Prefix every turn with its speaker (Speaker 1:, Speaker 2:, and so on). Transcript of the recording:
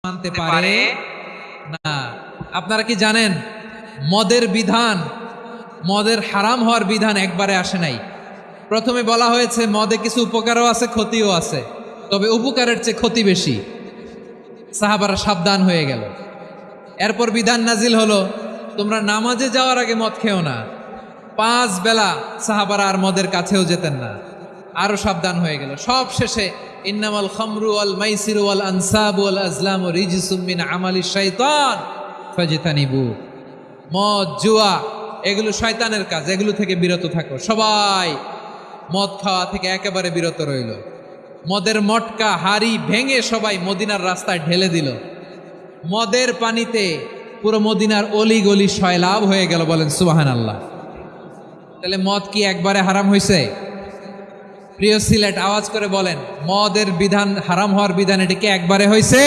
Speaker 1: মানতে পারে না। আপনারা কি জানেন মদের বিধান, মদের হারাম হওয়ার বিধান একবারে আসে নাই। প্রথমে বলা হয়েছে মদে কিছু উপকারও আছে ক্ষতিও আছে, তবে উপকারের চেয়ে ক্ষতি বেশি। সাহাবারা সাবধান হয়ে গেল। এরপর বিধান নাজিল হলো, তোমরা নামাজে যাওয়ার আগে মদ খেও না। 5 বেলা সাহাবারা আর মদের কাছেও যেতেন না, আরো সাবধান হয়ে গেল। সব শেষে ইন্নামাল খামরু ওয়াল মাইসিরু ওয়াল আনসাবু ওয়াল আজলামু রিজসুম মিন আমালিশ শাইতান ফাজতানিবু। মদ, জুয়া এগুলো শয়তানের কাজ, এগুলো থেকে বিরত থাকো। সবাই মদ খাওয়া থেকে একেবারে বিরত রইল। মদের মটকা হাড়ি ভেঙে সবাই মদিনার রাস্তায় ঢেলে দিল। মদের পানিতে পুরো মদিনার অলি গলি সয়লাভ হয়ে গেল। বলেন সুবহানাল্লাহ। তাহলে মদ কি একবারে হারাম হয়েছে? প্রিয় সিলেট আওয়াজ করে বলেন, মদের বিধান, হারাম হওয়ার বিধান, এটা কি একবারে হয়েছে?